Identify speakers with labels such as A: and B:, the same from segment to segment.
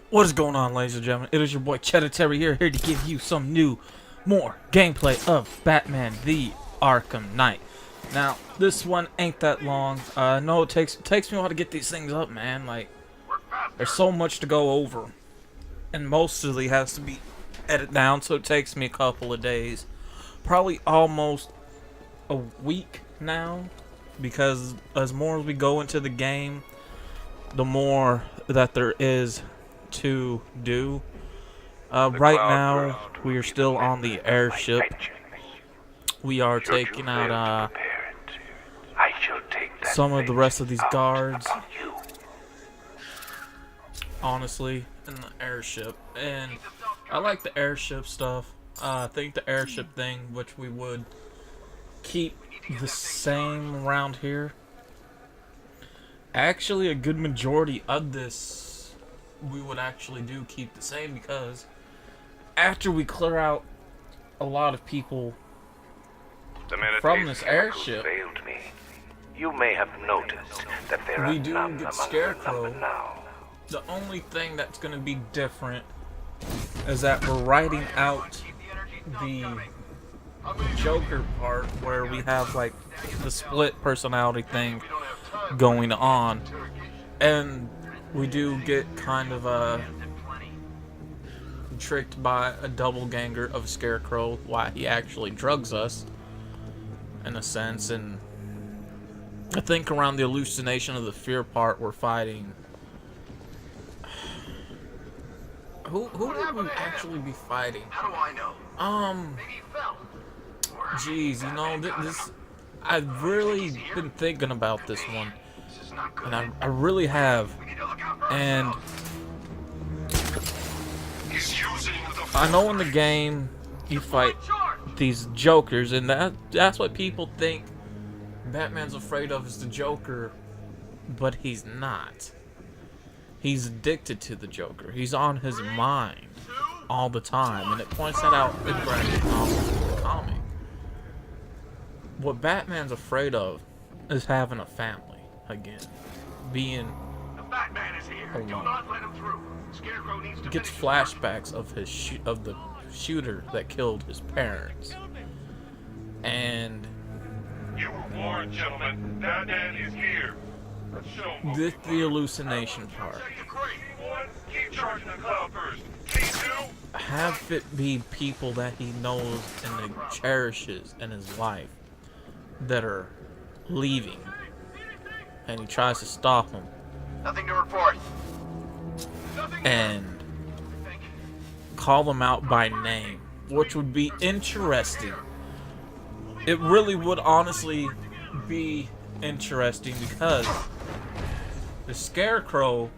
A: What is going on, ladies and gentlemen? It is your boy Cheddar Terry here to give you some more gameplay of Batman the Arkham Knight. Now, this one ain't that long. No, it takes me a while to get these things up, man. Like, there's so much to go over, and mostly has to be edited down, so it takes me a couple of days, probably almost a week now, because as more as we go into the game, the more that there is to do. Right now, we are still on the airship. We are taking out some of the rest of these guards, honestly, in the airship. And I like the airship stuff. I think the airship thing, which we would keep the same around here. Actually, a good majority of this we would actually keep the same, because after we clear out a lot of people from this airship,
B: you may have noticed that there
A: we do get Scarecrow. The only thing that's going to be different is that we're writing out the Joker part, where we have like the split personality thing going on, and we do get kind of tricked by a double ganger of Scarecrow, why he actually drugs us in a sense. And I think around the hallucination of the fear part, we're fighting who would we actually be fighting?
C: How do I know? Maybe he fell.
A: Jeez, you know, this I've really been thinking about this one, and I really have. And I know in the game you fight these Jokers, and that's what people think Batman's afraid of, is the Joker, but he's not. He's addicted to the Joker. He's on his mind all the time, and it points that out in the comic. What Batman's afraid of is having a family again, being
C: Batman is here.
A: alone.
C: Do not let him through. Scarecrow needs to
A: Gets flashbacks of the shooter that killed his parents, and
D: you were warned, gentlemen. Batman is here. Let's show him.
A: the hallucination part.
D: Keep charging the cloud burst. K2.
A: Have it be people that he knows and cherishes in his life that are leaving, and he tries to stop them.
C: Nothing to report.
A: And call them out by name, which would be interesting. It really would honestly be interesting, because the Scarecrow,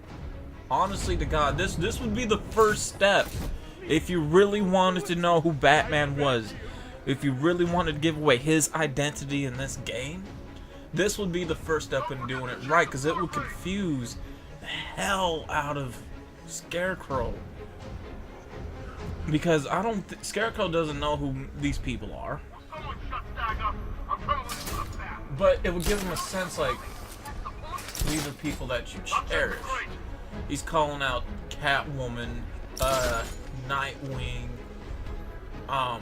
A: honestly to God, this would be the first step. If you really wanted to know who Batman was, if you really wanted to give away his identity in this game, this would be the first step in doing it right, because it would confuse the hell out of Scarecrow. Because Scarecrow doesn't know who these people are. But it would give him a sense like, these are people that you cherish. He's calling out Catwoman, Nightwing, not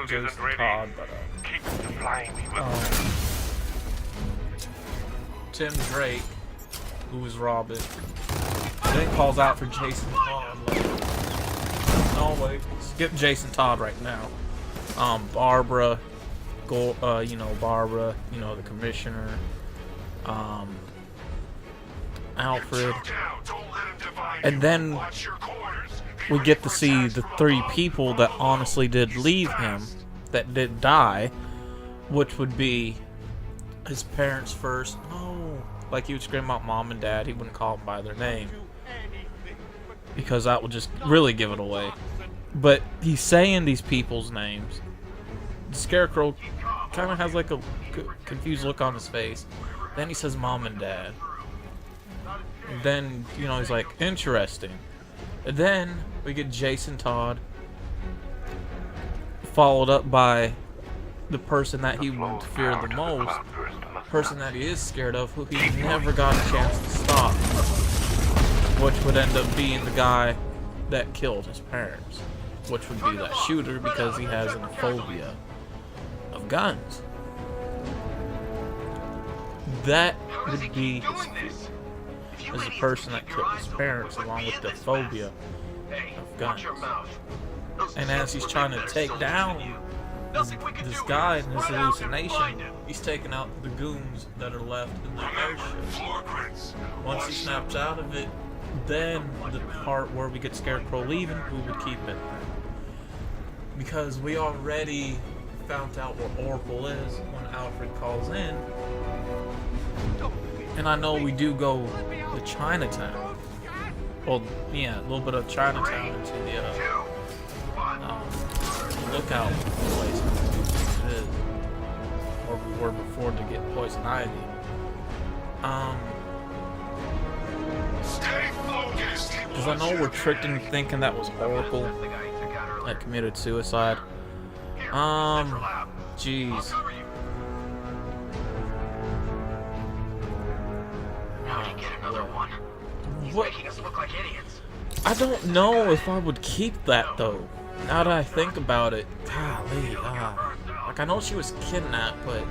A: Jason Todd, but
D: Keep supplying me with
A: Tim Drake, who is Robin. Then calls out for Jason Todd. No, wait, skip Jason Todd right now. Barbara, Barbara, the Commissioner, Alfred, and then we get to see the three people that honestly did leave him, that did die, which would be his parents first. No, like he would scream out mom and dad. He wouldn't call them by their name, because that would just really give it away. But he's saying these people's names. The Scarecrow kind of has like a confused look on his face. Then he says mom and dad. And then, he's like, interesting. And then we get Jason Todd, followed up by the person that he would fear the most, person that he is scared of, who he never got a chance to stop. which would end up being the guy that killed his parents, which would be that shooter because he has a phobia of guns. That would be as a person that killed his parents along with the phobia of guns. And as he's trying to take down this guy in his hallucination, he's taking out the goons that are left in the airship. Once he snaps out of it, then the part where we get Scarecrow leaving, we would keep it. Because we already found out where Oracle is when Alfred calls in. And I know we do go to Chinatown. Well, yeah, a little bit of Chinatown into the lookout place. It is. Where we were before to get Poison Ivy. Because I know we're tricked into thinking that was Oracle that committed suicide. Jeez. What? I don't know if I would keep that though. Now that I think about it, golly, like I know she was kidnapped, but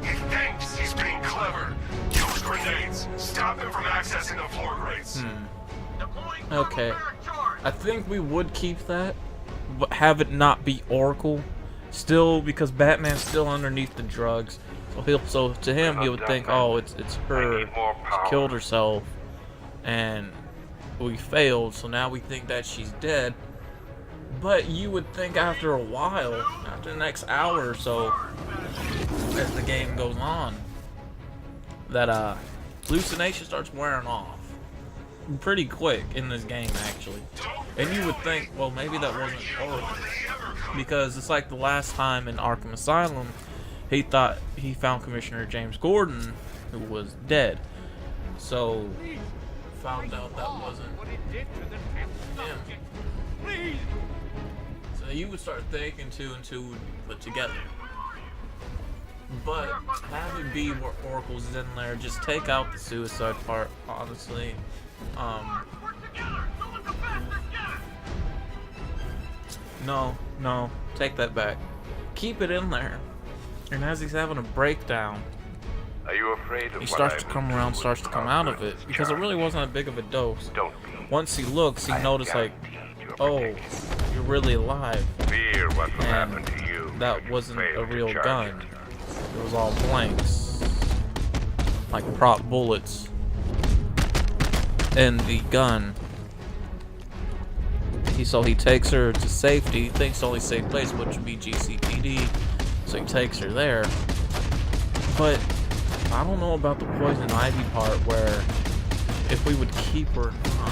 D: He thinks he's being clever. Use grenades. Stop him from accessing the floor grates.
A: okay. I think we would keep that, but have it not be Oracle. Still, because Batman's still underneath the drugs, so to him he would think, oh, it's her. She killed herself, and we failed, so now we think that she's dead. But you would think after a while, after the next hour or so, as the game goes on, that hallucination starts wearing off pretty quick in this game, actually. And you would think, well, maybe that wasn't Oracle, because it's like the last time in Arkham Asylum, he thought he found Commissioner James Gordon, who was dead. So found out that wasn't him. So you would start thinking two and two would put together. But have it be where Oracle's in there, just take out the suicide part, honestly. No, take that back. Keep it in there. And as he's having a breakdown,
B: Are you afraid of
A: he starts to come around, starts to come out of it, because it really wasn't a big of a dose.
B: Don't be.
A: Once he looks, he noticed like, oh, you're really alive.
B: Fear what will happen to you.
A: That wasn't
B: Fail
A: a
B: to
A: real
B: charge
A: gun.
B: it.
A: It was all blanks, like prop bullets. And the gun. So he takes her to safety. He thinks the only safe place would be GCPD. So he takes her there. But I don't know about the Poison Ivy part, where if we would keep her or not.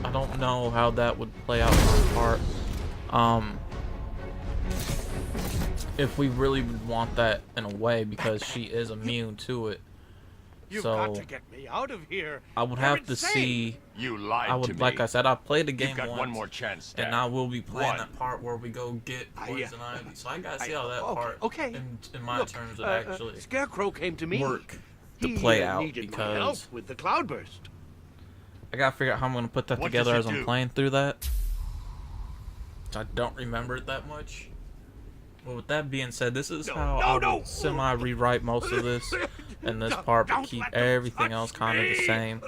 A: I don't know how that would play out in this part. If we really would want that in a way, because she is immune to it.
E: You've
A: So
E: got to get me out of here.
A: I would have to see.
F: You lied
A: I
F: to
A: would,
F: me.
A: like I said, I played the game
F: You've got
A: once,
F: one more chance, Stan.
A: and I will be playing
F: One.
A: that part where we go get Poison Ivy. So I gotta see how that part,
E: okay.
A: in my terms, would actually
E: Scarecrow came to me.
A: work to
E: He,
A: play out,
E: needed my help
A: because
E: with the cloudburst.
A: I gotta figure out how I'm gonna put that
F: What
A: together
F: does
A: as
F: it
A: I'm
F: do?
A: playing through that. I don't remember it that much. But with that being said, this is how I would semi-rewrite most of this in this part, but keep everything else kind of the same.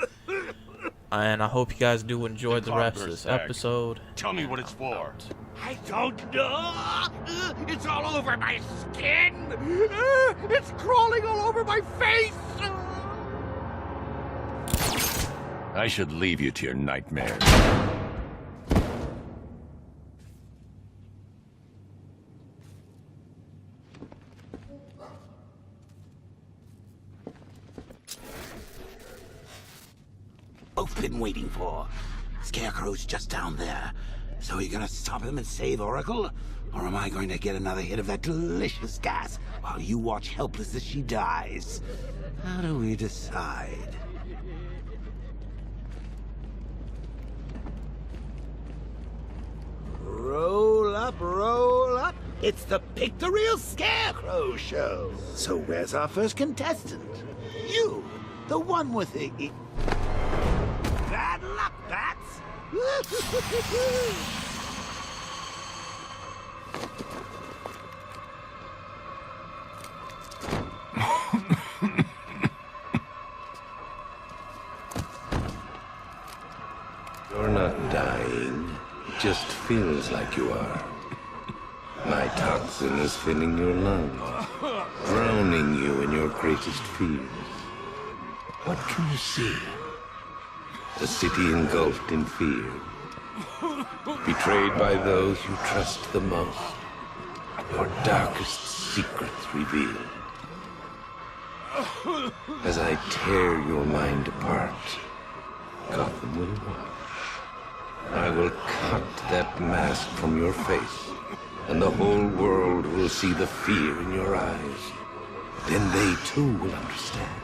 A: And I hope you guys do enjoy the rest of this episode.
F: Tell me what it's for.
E: I don't know. It's all over my skin. It's crawling all over my face.
F: I should leave you to your nightmares.
G: Both been waiting for. Scarecrow's just down there. So are you gonna stop him and save Oracle? Or am I going to get another hit of that delicious gas while you watch helpless as she dies? How do we decide? Roll up, roll up. It's the Pick the Real Scarecrow show. So where's our first contestant? You, the one with the... Bad luck, bats!
H: You're not dying. It just feels like you are. My toxin is filling your lungs, drowning you in your greatest fears. What can you see? A city engulfed in fear. Betrayed by those you trust the most. Your darkest secrets revealed. As I tear your mind apart, Gotham will watch. I will cut that mask from your face, and the whole world will see the fear in your eyes. Then they too will understand.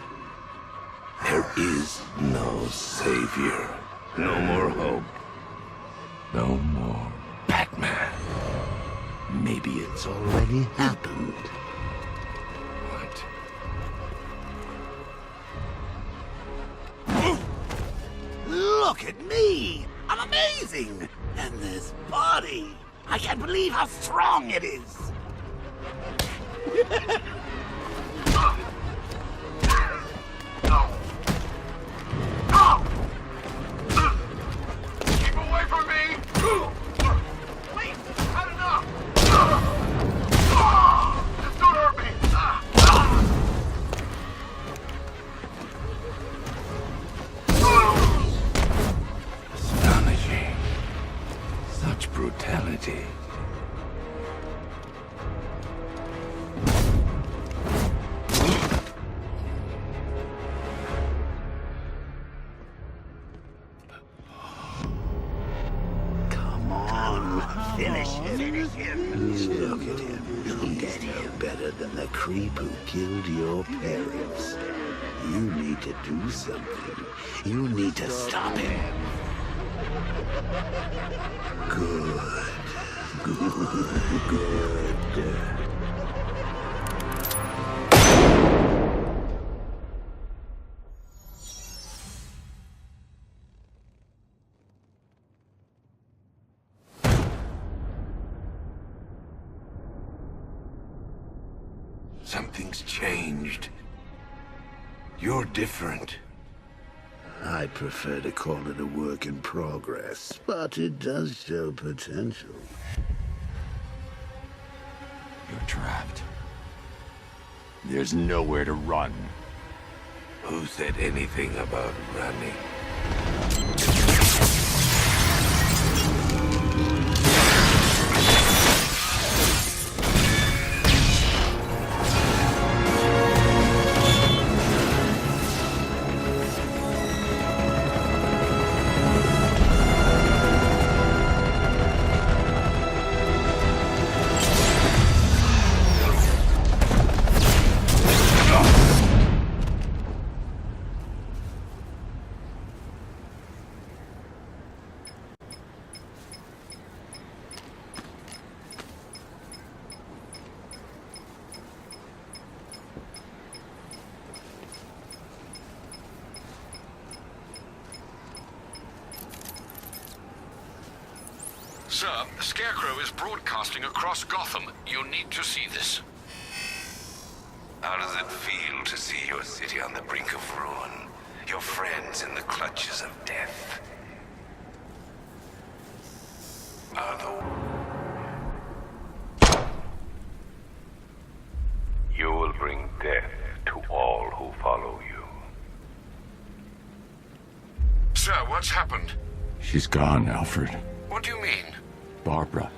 H: There is no savior, no more hope, no more Batman.
G: Maybe it's already happened.
H: What?
G: Look at me! I'm amazing! And this body! I can't believe how strong it is!
C: Keep away from me! Please, had enough! This don't hurt me!
H: Astonishing. Such brutality.
G: Come on, finish him. Look at him. He's no better than the creep who killed your parents. You need to do something. You need to stop him. Good. Good.
H: Something's changed. You're different.
G: I prefer to call it a work in progress, but it does show potential.
F: You're trapped. There's nowhere to run.
H: Who said anything about running?
E: Sir, Scarecrow is broadcasting across Gotham. You need to see this.
H: How does it feel to see your city on the brink of ruin? Your friends in the clutches of death? You will bring death to all who follow you.
E: Sir, what's happened?
F: She's gone, Alfred.
E: What do you mean?
F: Barbara.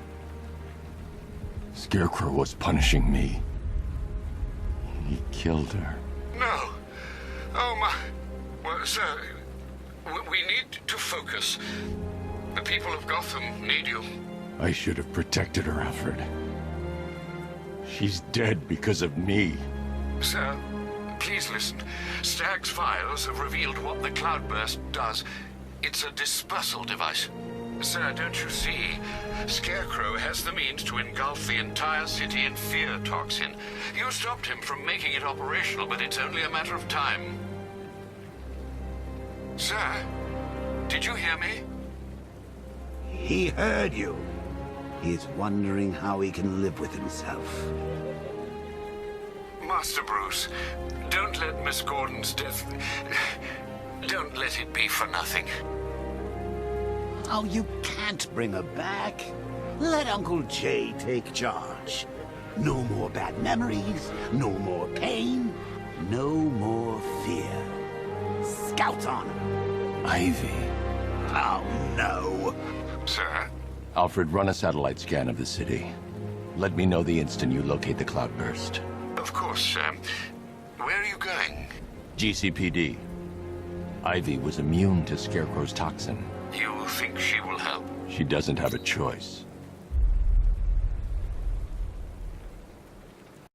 F: Scarecrow was punishing me. He killed her.
E: No. Oh, my... Well, sir, we need to focus. The people of Gotham need you.
F: I should have protected her, Alfred. She's dead because of me.
E: Sir, please listen. Stagg's files have revealed what the cloudburst does. It's a dispersal device. Sir, don't you see? Scarecrow has the means to engulf the entire city in fear toxin. You stopped him from making it operational, but it's only a matter of time. Sir, do Did you hear me?
G: He heard you. He's wondering how he can live with himself.
E: Master Bruce, don't let Miss Gordon's death... Don't let it be for nothing.
G: Oh, you can't bring her back. Let Uncle Jay take charge. No more bad memories, no more pain, no more fear. Scouts on her.
F: Ivy.
G: Oh, no.
E: Sir?
F: Alfred, run a satellite scan of the city. Let me know the instant you locate the cloudburst.
E: Of course, sir. Where are you going?
F: GCPD. Ivy was immune to Scarecrow's toxin.
E: You think she will help?
F: She doesn't have a choice.